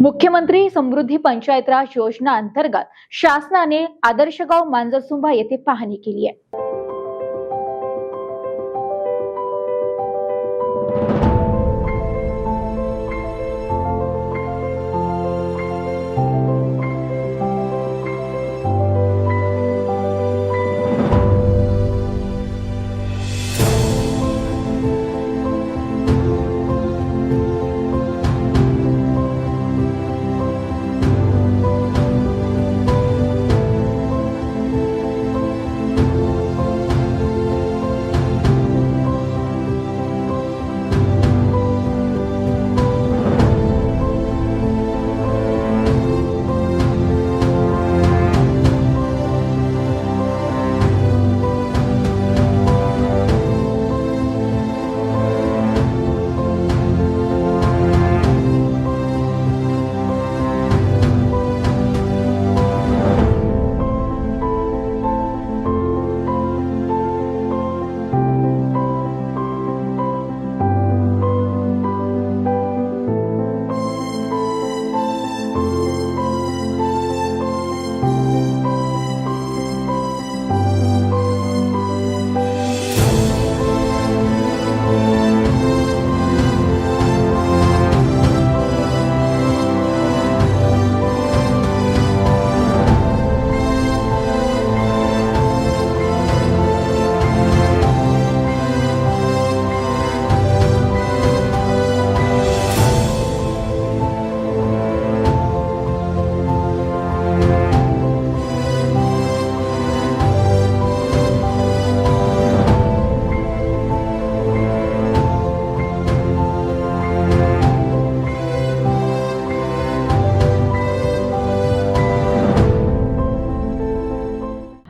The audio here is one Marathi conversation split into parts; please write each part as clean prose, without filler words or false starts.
मुख्यमंत्री समृद्धी पंचायत राज योजना अंतर्गत शासनाने आदर्श गाव मांजरसुंबा येथे पाहणी केली आहे।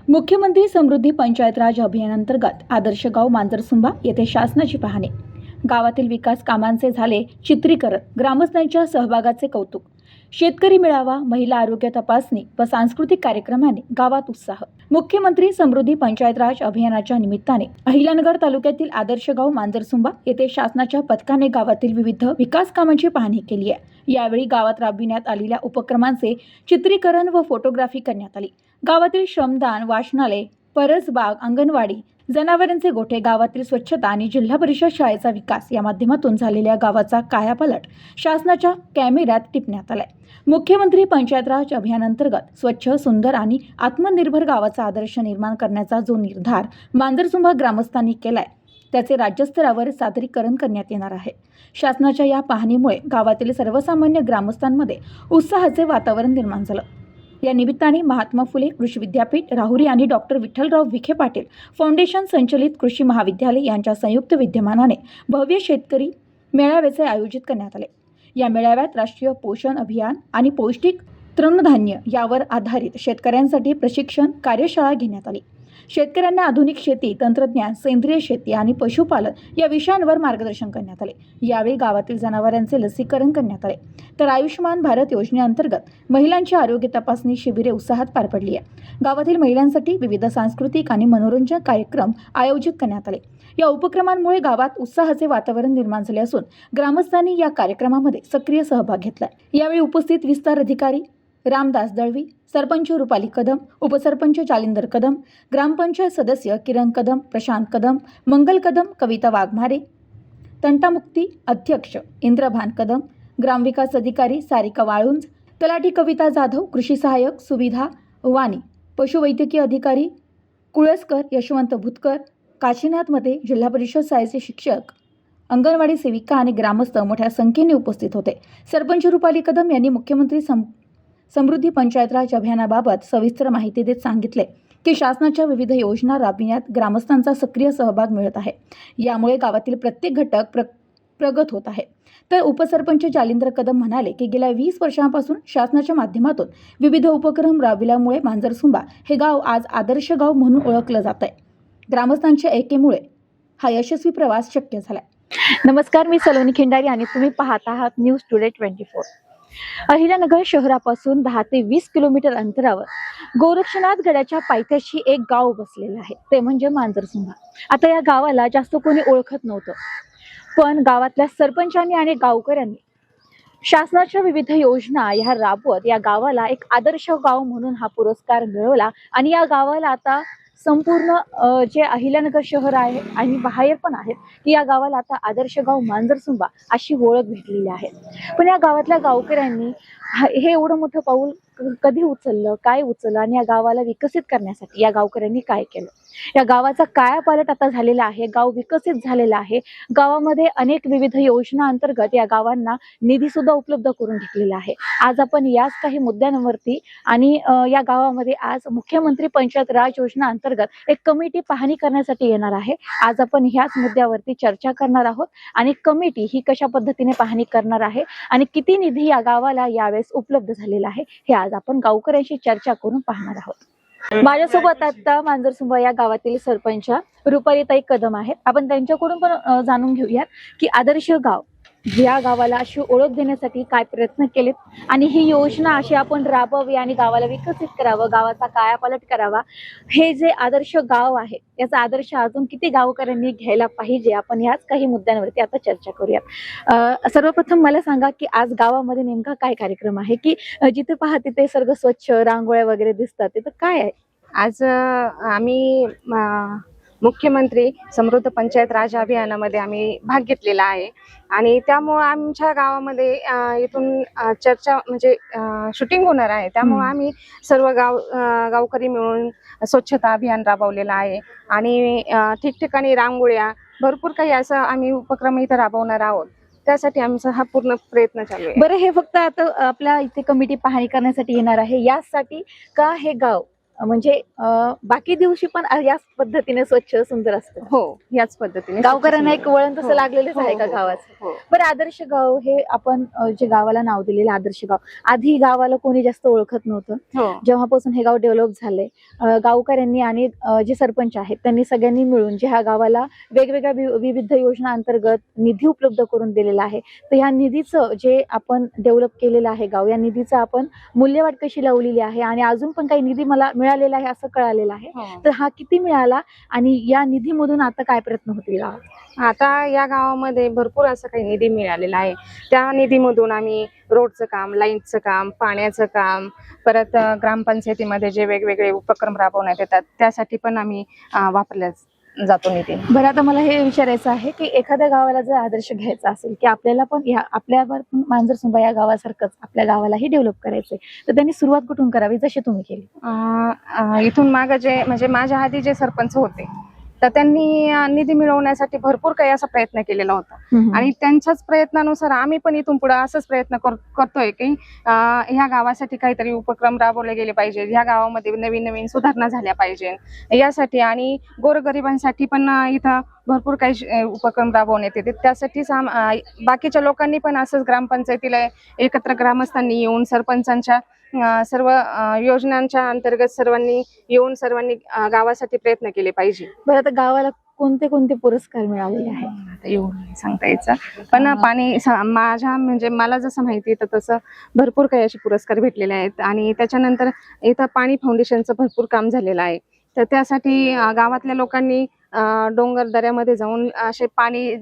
मुख्यमंत्री समृद्धी पंचायत राज अभियानांतर्गत आदर्श गाव मांजरसुंबा येथे शासनाची पाहणी। गावातील विकास कामांचे झाले चित्रीकरण, ग्रामस्थांच्या सहभागाचे कौतुक, शेतकरी मेळावा, महिला आरोग्य तपासणी व सांस्कृतिक कार्यक्रमाने गावात उत्साह। मुख्यमंत्री समृद्धी पंचायत राज अभियानाच्या निमित्ताने अहिल्यानगर तालुक्यातील आदर्श गाव मांजरसुंबा येथे शासनाच्या पथकाने गावातील विविध विकास कामांची पाहणी केली आहे। यावेळी गावात राबविण्यात आलेल्या उपक्रमांचे चित्रीकरण व फोटोग्राफी करण्यात आली। गावातील श्रमदान, वाचनालय, परसबाग, अंगणवाडी, जनावरांचे गोठे, गावातील स्वच्छता आणि जिल्हा परिषद शाळेचा विकास या माध्यमातून झालेल्या गावाचा कायापालट शासनाच्या कॅमेऱ्यात टिपण्यात आलाय। मुख्यमंत्री पंचायत राज अभियानांतर्गत स्वच्छ, सुंदर आणि आत्मनिर्भर गावाचा आदर्श निर्माण करण्याचा जो निर्धार मांजरसुंबा ग्रामस्थांनी केलाय त्याचे राज्यस्तरावर सादरीकरण करण्यात येणार आहे। शासनाच्या या पाहणीमुळे गावातील सर्वसामान्य ग्रामस्थांमध्ये उत्साहाचे वातावरण निर्माण झालं। या निमित्ताने महात्मा फुले कृषी विद्यापीठ राहुरी आणि डॉक्टर विठ्ठलराव विखे पाटील फाउंडेशन संचलित कृषी महाविद्यालय यांच्या संयुक्त विद्यमानाने भव्य शेतकरी मेळाव्याचे आयोजित करण्यात आले। या मेळाव्यात राष्ट्रीय पोषण अभियान आणि पौष्टिक तृणधान्य यावर आधारित शेतकऱ्यांसाठी प्रशिक्षण कार्यशाळा घेण्यात आली। शेतकऱ्यांना आधुनिक शेती, तंत्रज्ञान, सेंद्रिय शेती आणि पशुपालन या विषयांवर मार्गदर्शन करण्यात आले। यावेळी गावातील जनावरांचे लसीकरण करण्यात आले, तर आयुष्यमान भारत योजनेअंतर्गत महिलांची आरोग्य तपासणी शिबिरे उत्साहात पार पडली आहे। गावातील महिलांसाठी विविध सांस्कृतिक आणि मनोरंजन कार्यक्रम आयोजित करण्यात आले। या उपक्रमांमुळे गावात उत्साहाचे वातावरण निर्माण झाले असून ग्रामस्थांनी या कार्यक्रमामध्ये सक्रिय सहभाग घेतला। यावेळी उपस्थित विस्तार अधिकारी रामदास दळवी, सरपंच रुपाली कदम, उपसरपंच जालिंदर कदम, ग्रामपंचायत सदस्य किरण कदम, प्रशांत कदम, मंगल कदम, कविता वाघमारे, तंटामुक्ती अध्यक्ष इंद्रभान कदम, ग्रामविकास अधिकारी सारिका वाळुंज, तलाठी कविता जाधव, कृषी सहाय्यक सुविधा वाणी, पशुवैद्यकीय अधिकारी कुळसकर यशवंत भुतकर, काशीनाथमध्ये जिल्हा परिषद शाळेचे शिक्षक, अंगणवाडी सेविका आणि ग्रामस्थ मोठ्या संख्येने उपस्थित होते। सरपंच रुपाली कदम यांनी मुख्यमंत्री समृद्धी पंचायत राज अभियानाबाबत सविस्तर माहिती देत सांगितले की शासनाच्या विविध योजना राबविण्यात ग्रामस्थांचा सक्रिय सहभाग मिळत आहे। यामुळे गावातील प्रत्येक घटक प्रगत होत आहे। तर उपसरपंच जालिंदर कदम म्हणाले की गेल्या 20 वर्षांपासून शासनाच्या माध्यमातून विविध उपक्रम राबविल्यामुळे मांजरसुंबा हे गाव आज आदर्श गाव म्हणून ओळखलं जात आहे। ग्रामस्थांच्या एकीमुळे हा यशस्वी प्रवास शक्य झाला। नमस्कार, मी सलोनी खिंडारी आणि तुम्ही पाहत आहात न्यूज टुडे 24। अहिल्यानगर शहरापासून 10 ते 20 किलोमीटर अंतरावर गोरक्षनाथ गडाच्या पायथ्याशी एक गाव बसलेलं आहे, ते म्हणजे मांजरसुंबा। आता या गावाला जास्त कोणी ओळखत नव्हतं, पण गावातल्या सरपंचांनी आणि गावकऱ्यांनी शासनाच्या विविध योजना ह्या राबवत या गावाला एक आदर्श गाव म्हणून हा पुरस्कार मिळवला आणि या गावाला आता संपूर्ण जे अहिल्यानगर शहर आहे आणि बाहेर पण आहेत की या गावाला आता आदर्श गाव मांजरसुंबा अशी ओळख भेटलेली आहे. पण या गावातल्या गावकऱ्यांनी हे एवढं मोठं पाऊल कधी उचललं, काय उचललं आणि या गावाला विकसित करण्यासाठी या गावकऱ्यांनी काय केलं? या गावाचा कायापालट आता झालेला आहे, गाव विकसित झालेलं आहे. गावामध्ये अनेक विविध योजना अंतर्गत या गावांना निधी सुद्धा उपलब्ध करून घेतलेला आहे. आज आपण याच काही मुद्द्यांवरती आणि या गावामध्ये आज मुख्यमंत्री पंचायत राज योजना अंतर्गत एक कमिटी पाहणी करण्यासाठी येणार आहे. आज आपण ह्याच मुद्द्यावरती चर्चा करणार आहोत आणि कमिटी ही कशा पद्धतीने पाहणी करणार आहे आणि किती निधी या गावाला यावेळेस उपलब्ध झालेला आहे हे आज आपण गावकऱ्यांशी चर्चा करून पाहणार आहोत. माझ्यासोबत आता मांजरसुंबा या गावातील सरपंच रुपालीताई कदम आहेत. आपण त्यांच्याकडून पण जाणून घेऊयात की आदर्श गाव या गावाला अशी ओळख देण्यासाठी काय प्रयत्न केलेत आणि ही योजना अशी आपण राबवावी आणि गावाला विकसित करावं, गावाचा कायापालट करावा. हे जे आदर्श गाव आहे याचा आदर्श अजून किती गावकऱ्यांनी घ्यायला पाहिजे, आपण याच काही मुद्द्यांवरती आता चर्चा करूयात. सर्वप्रथम मला सांगा की आज गावामध्ये नेमका काय कार्यक्रम आहे की जिथे पहा तिथे सर्व स्वच्छ रांगोळ्या वगैरे दिसतात, तिथं काय आहे? आज आम्ही मुख्यमंत्री समृद्ध पंचायत राज अभियानामध्ये आम्ही भाग घेतलेला आहे आणि त्यामुळे आमच्या गावामध्ये इथून चर्चा म्हणजे शूटिंग होणार आहे. त्यामुळे आम्ही सर्व गावकरी मिळून स्वच्छता अभियान राबवलेलं आहे आणि ठिकठिकाणी रांगोळ्या भरपूर काही असं आम्ही उपक्रम इथं राबवणार आहोत. त्यासाठी आमचा हा पूर्ण प्रयत्न चालू आहे. बरं, हे फक्त आता आपल्या इथे कमिटी पाहणी करण्यासाठी येणार आहे यासाठी का हे गाव म्हणजे बाकी दिवशी पण याच पद्धतीने स्वच्छ सुंदर असतं? हो, याच पद्धतीने गावकऱ्यांना एक वळण तसं लागलेलंच आहे का गावाचं? बरं, आदर्श गाव हे आपण जे गावाला नाव दिलेलं आदर्श गाव, आधी गावाला कोणी जास्त ओळखत नव्हतं. जेव्हापासून हे गाव डेव्हलप झालंय, गावकऱ्यांनी आणि जे सरपंच आहेत त्यांनी सगळ्यांनी मिळून जे ह्या गावाला वेगवेगळ्या विविध योजना अंतर्गत निधी उपलब्ध करून दिलेला आहे. तर ह्या निधीचं जे आपण डेव्हलप केलेलं आहे गाव, या निधीचं आपण मूल्यवाढ कशी लावलेली आहे आणि अजून पण काही निधी मला मिळालेला आहे असं कळालेलं आहे. तर हा किती मिळाला आणि या निधीमधून आता काय प्रयत्न होतील गावात? आता या गावामध्ये भरपूर असं काही निधी मिळालेला आहे. त्या निधीमधून आम्ही रोडचं काम, लाईनचं काम, पाण्याचं काम, परत ग्रामपंचायतीमध्ये जे वेगवेगळे उपक्रम राबवण्यात येतात त्यासाठी पण आम्ही वापरल्या जातो निधी. बरं, आता मला हे विचारायचं आहे की एखाद्या गावाला जर आदर्श घ्यायचा असेल की आपल्याला पण आपल्यावर मांजरसुंबा या गावासारखंच आपल्या गावालाही डेव्हलप करायचंय, तर त्यांनी सुरुवात कुठून करावी जशी तुम्ही केली? इथून मागे जे म्हणजे माझ्या आधी जे सरपंच होते तर त्यांनी निधी मिळवण्यासाठी भरपूर काही असा प्रयत्न केलेला होता आणि त्यांच्याच प्रयत्नानुसार आम्ही पण इथून पुढे असंच प्रयत्न करतोय की ह्या गावासाठी काहीतरी उपक्रम राबवले गेले पाहिजे, ह्या गावामध्ये नवीन नवीन सुधारणा झाल्या पाहिजे यासाठी आणि गोरगरिबांसाठी पण इथं भरपूर काही उपक्रम राबवण्यात येते. त्यासाठीच बाकीच्या लोकांनी पण असंच ग्रामपंचायतीला एकत्र ग्रामस्थांनी येऊन सरपंचांच्या सर्व योजनांच्या अंतर्गत सर्वांनी येऊन सर्वांनी गावासाठी प्रयत्न केले पाहिजे. बरं, आता गावाला कोणते कोणते पुरस्कार मिळालेले आहेत? आता येऊन सांगता यायचं पण माझ्या म्हणजे मला जसं माहिती आहे तसं भरपूर काही असे पुरस्कार भेटलेले आहेत आणि त्याच्यानंतर इथं पाणी फाउंडेशनचं भरपूर काम झालेलं आहे. तर त्यासाठी गावातल्या लोकांनी डोंगर दऱ्यामध्ये जाऊन असे पाणी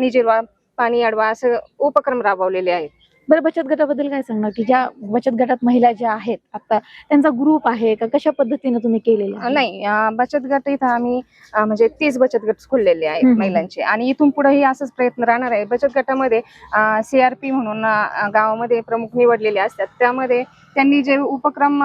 जिरवा, पाणी अडवा असं उपक्रम राबवलेले आहेत. बरं, बचत गटाबद्दल काय सांगणार की ज्या बचत गटात महिला ज्या आहेत आता त्यांचा ग्रुप आहे का, कशा पद्धतीने तुम्ही केलेला? नाही, बचत गट इथं आम्ही म्हणजे 30 बचत गट खोललेले आहेत महिलांचे आणि इथून पुढेही असंच प्रयत्न राहणार आहे. बचत गटामध्ये CRP म्हणून गावामध्ये प्रमुख निवडलेले असतात. त्यामध्ये त्यांनी जे उपक्रम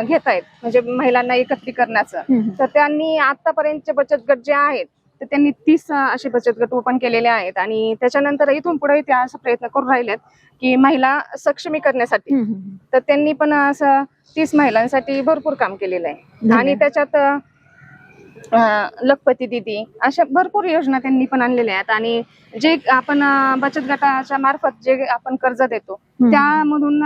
घेत आहेत म्हणजे महिलांना एकत्रीकरणाचं, तर त्यांनी आतापर्यंतचे बचत गट जे आहेत तर त्यांनी 30 असे बचत गट ओपन केलेले आहेत आणि त्याच्यानंतर इथून पुढे ते असा प्रयत्न करून राहिलेत की महिला सक्षमी करण्यासाठी. तर त्यांनी पण असं 30 महिलांसाठी भरपूर काम केलेलं आहे आणि त्याच्यात लखपती दीदी अशा भरपूर योजना त्यांनी पण आणलेल्या आहेत आणि जे आपण बचत गटाच्या मार्फत जे आपण कर्ज देतो त्यामधून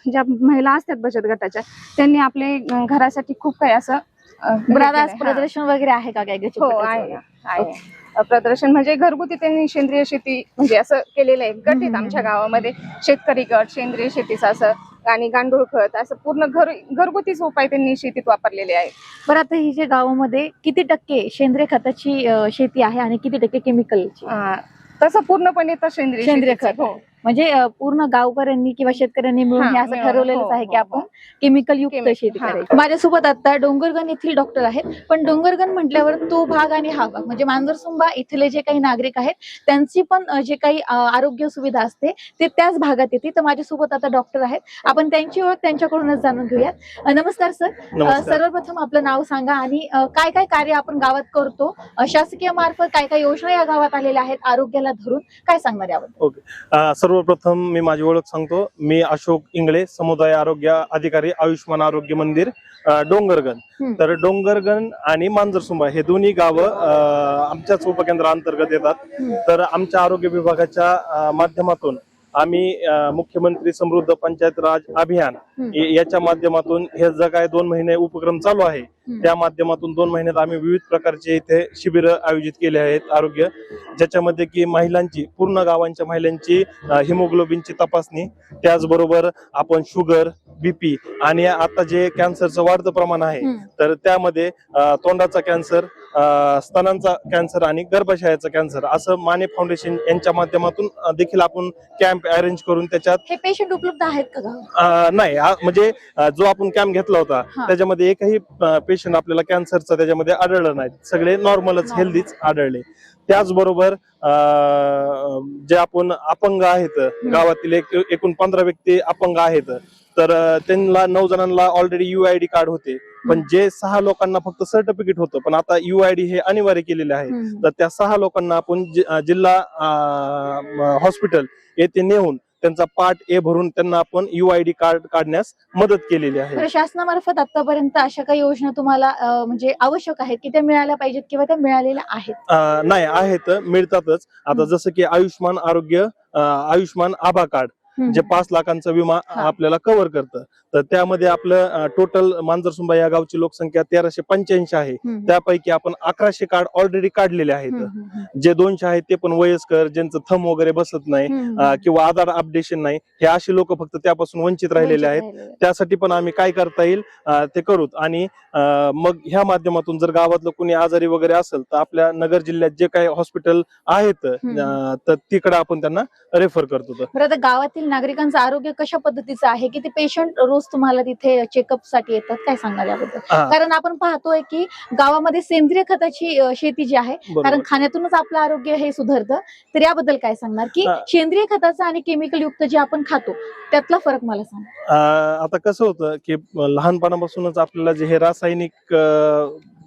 ज्या महिला असतात बचत गटाच्या त्यांनी आपले घरासाठी खूप काही असं प्रदर्शन वगैरे आहे का काय? हो, आहे प्रदर्शन म्हणजे घरगुती त्यांनी सेंद्रिय शेती म्हणजे असं केलेलं आहे. गट आहेत आमच्या गावामध्ये शेतकरी गट, सेंद्रिय शेतीचं असं आणि गांडूळ खत असं पूर्ण घरगुतीच उपाय त्यांनी शेतीत वापरलेले आहेत. बरं, आता ही जे गावामध्ये किती टक्के सेंद्रिय खताची शेती आहे आणि किती टक्के केमिकलची? तसं पूर्णपणे तर सेंद्रिय खत. म्हणजे पूर्ण गावकऱ्यांनी किंवा शेतकऱ्यांनी मिळून हे असं मिळून, ठरवलेलंच हो, आहे हो, की आपण केमिकल युक्त Chemical, शेती हा. करायची. माझ्यासोबत आता डोंगरगण येथील डॉक्टर आहेत, पण डोंगरगण म्हटल्यावर तो भाग आणि हा भाग म्हणजे मांजरसुंबा इथले जे काही नागरिक आहेत त्यांची पण जे काही आरोग्य सुविधा असते ते त्याच भागात येते. तर माझ्यासोबत आता डॉक्टर आहेत, आपण त्यांची ओळख त्यांच्याकडूनच जाणून घेऊयात. नमस्कार सर. नमस्कार. सर्वप्रथम आपलं नाव सांगा आणि काय काय कार्य आपण गावात करतो, शासकीय मार्फत काय काय योजना या गावात आलेल्या आहेत आरोग्याला धरून, काय सांगणार यावर? ओके. सर्वप्रथम मी माझी ओळख सांगतो. मी अशोक इंगळे, समुदाय आरोग्य अधिकारी, आयुष्मान आरोग्य मंदिर, डोंगरगण. तर डोंगरगण आणि मांजरसुंबा हे दोन्ही गावं आमच्याच उपकेंद्राअंतर्गत येतात. तर आमच्या आरोग्य विभागाच्या माध्यमातून आम्ही मुख्यमंत्री समृद्ध पंचायत राज अभियान याच्या माध्यमातून हे जे काय 2 महिने उपक्रम चालू आहे त्या माध्यमातून 2 महिन्यात आम्ही विविध प्रकारचे इथे शिबिर आयोजित केले आहेत आरोग्य, ज्याच्यामध्ये की महिलांची, पूर्ण गावांच्या महिलांची हिमोग्लोबिनची तपासणी, त्याचबरोबर आपण शुगर, बीपी आणि आता जे कॅन्सरचं वाढतं प्रमाण आहे तर त्यामध्ये तोंडाचा कॅन्सर, स्तनांचा कॅन्सर आणि गर्भाशयाचा कॅन्सर असं माने फाउंडेशन यांच्या माध्यमातून देखील आपण कॅम्प अरेंज करून त्याच्यात हे पेशंट उपलब्ध आहेत का गावात? नाही म्हणजे जो आपण कॅम्प घेतला होता त्याच्यामध्ये एकही पेशंट आपल्याला कॅन्सरचा त्याच्यामध्ये आढळलं नाही, सगळे नॉर्मलच हेल्दीच आढळले. त्याचबरोबर जे आपण अपंग आहेत गावातील एकूण 15 व्यक्ती अपंग आहेत, तर त्यांना 9 जणांना ऑलरेडी UID कार्ड होते, पण जे 6 लोकांना फक्त सर्टिफिकेट होतं, पण आता UID हे अनिवार्य केलेले आहे. तर त्या 6 लोकांना आपण जिल्हा हॉस्पिटल येथे नेऊन त्यांचा पार्ट A भरून त्यांना आपण UID कार्ड काढण्यास मदत केलेली आहे. शासनामार्फत आतापर्यंत अशा काही योजना तुम्हाला म्हणजे आवश्यक आहेत की त्या मिळाल्या पाहिजेत किंवा त्या मिळालेल्या आहेत? नाही, आहेत, मिळतातच. आता जसं की आयुष्मान आरोग्य, आयुष्मान आभा कार्ड जे 5 लाखांचा विमा आपल्याला कव्हर करतं, तर त्यामध्ये आपलं टोटल मांजरसुंबा या गावची लोकसंख्या 1385 आहे. त्यापैकी आपण 1100 कार्ड ऑलरेडी काढलेले आहेत. जे 200 आहेत ते पण वयस्कर, ज्यांचं थंब वगैरे बसत नाही किंवा आधार अपडेशन नाही, हे असे लोक फक्त त्यापासून वंचित राहिलेले आहेत. त्यासाठी पण आम्ही काय करता येईल ते करूत. आणि मग ह्या माध्यमातून जर गावातलं कोणी आजारी वगैरे असेल तर आपल्या नगर जिल्ह्यात जे काही हॉस्पिटल आहेत तर तिकडे आपण त्यांना रेफर करतो. बरं, आता गावातील नागरिकांचं आरोग्य कशा पद्धतीचं आहे की ते पेशंट रोज तुम्हाला तिथे चेकअप साठी येतात, काय सांगणार याबद्दल? कारण आपण पाहतोय की गावामध्ये सेंद्रिय खताची शेती जी आहे, कारण खाण्यातूनच आपलं आरोग्य हे सुधारतं, तर याबद्दल काय सांगणार की सेंद्रिय खताचं आणि केमिकल युक्त जे आपण खातो त्यातला फरक मला सांग. आता कसं होतं की लहानपणापासूनच आपल्याला जे हे रासायनिक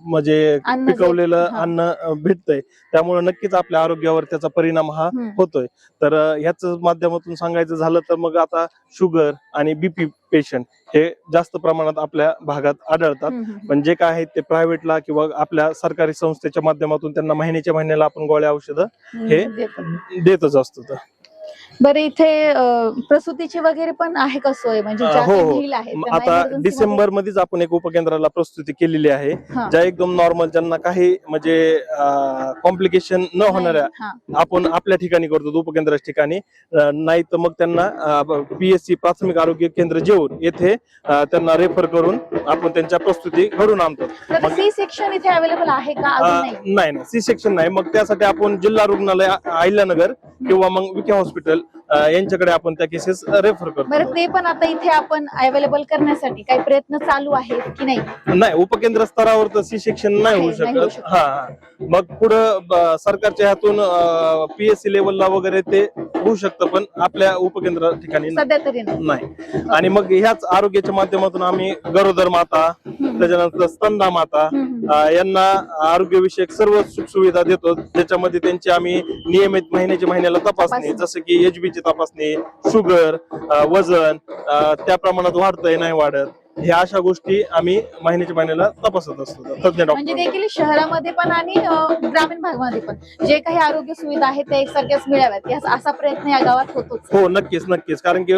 म्हणजे पिकवलेलं अन्न भेटतंय, त्यामुळे नक्कीच आपल्या आरोग्यावर त्याचा परिणाम हा होतोय. तर ह्याच माध्यमातून सांगायचं झालं तर मग आता शुगर आणि बीपी पेशंट हे जास्त प्रमाणात आपल्या भागात आढळतात, पण जे काय आहे ते प्रायव्हेटला किंवा आपल्या सरकारी संस्थेच्या माध्यमातून त्यांना महिन्याच्या महिन्याला आपण गोळ्या औषधं हे देतच असतो. बरं, इथे प्रसूतीची वगैरे पण आहे का सोय? म्हणजे आता डिसेंबर मध्येच आपण एक उपकेंद्राला प्रस्तुती केलेली आहे, ज्या एकदम नॉर्मल, ज्यांना काही म्हणजे कॉम्प्लिकेशन न होणाऱ्या आपण आपल्या ठिकाणी करतो, उपकेंद्राच्या ठिकाणी. नाही तर मग त्यांना PSC प्राथमिक आरोग्य केंद्र जेऊर येथे त्यांना रेफर करून आपण त्यांच्या प्रस्तुती घडून आणतो. सी सेक्शन इथे अवेलेबल आहे का? नाही, सी सेक्शन नाही. मग त्यासाठी आपण जिल्हा रुग्णालय अहिल्यानगर किंवा मग विखे हॉस्पिटल यांच्याकडे आपण त्या केसेस रेफर करतो. बरं, ते पण आता इथे आपण अवेलेबल करण्यासाठी काही प्रयत्न चालू आहेत की नाही? नाही, उपकेंद्र स्तरावर तर सी सेक्शन नाही होऊ शकत. मग पुढं सरकारच्या हातून PSC लेवलला वगैरे ते होऊ शकतं, पण आपल्या उपकेंद्र ठिकाणी सध्या तरी नाही. आणि मग ह्याच आरोग्याच्या माध्यमातून आम्ही गरोदर माता, त्याच्यानंतर स्तनदा माता यांना आरोग्यविषयक सर्व सुख सुविधा देतो, ज्याच्यामध्ये त्यांची आम्ही नियमित महिन्याला तपासणी, जसं की HB ची तपासणी, शुगर, वजन त्या प्रमाणात वाढतंय नाही वाढत, ह्या अशा गोष्टी आम्ही महिन्याला तपासत असतो तज्ञ डॉक्टर. म्हणजे देखील शहरामध्ये पण आणि ग्रामीण भागामध्ये पण जे काही आरोग्य सुविधा आहेत त्या एकसारख्याच मिळाव्यात असा प्रयत्न या गावात होतोच. हो, नक्कीच. कारण की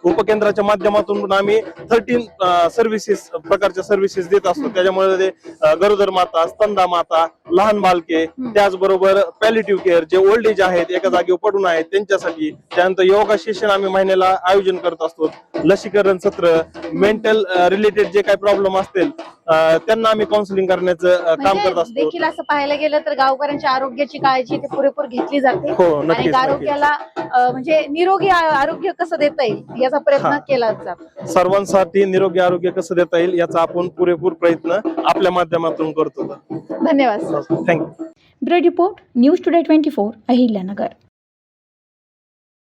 उपकेंद्राच्या माध्यमातून पण आम्ही 13 प्रकारच्या सर्व्हिसेस देत असतो. त्याच्यामुळे ते गरोदर माता, स्तनदा माता, लहान बालके, त्याचबरोबर पॅलिटिव्ह केअर, जे ओल्ड एज आहेत, एका जागेवर पडून आहेत त्यांच्यासाठी. त्यानंतर योगा सेशन आम्ही महिन्याला आयोजन करत असतो, लसीकरण सत्र, मेंटल रिलेटेड जे काही प्रॉब्लेम असतील त्यांना आम्ही काउन्सिलिंग करण्याचं काम करत असतो. देखील असं पाहायला गेलं तर गावकऱ्यांच्या आरोग्याची काळजी ते पुरेपूर घेतली जाते. हो, नक्कीच. आरोग्याला म्हणजे निरोगी आरोग्य कसं देता येईल याचा प्रयत्न हा. केला जातो. सर्वांसाठी निरोगी आरोग्य कसं देता येईल याचा आपण पुरेपूर प्रयत्न आपल्या माध्यमातून करतो. धन्यवाद. Thank you. Bureau report news today 24 Ahilyanagar.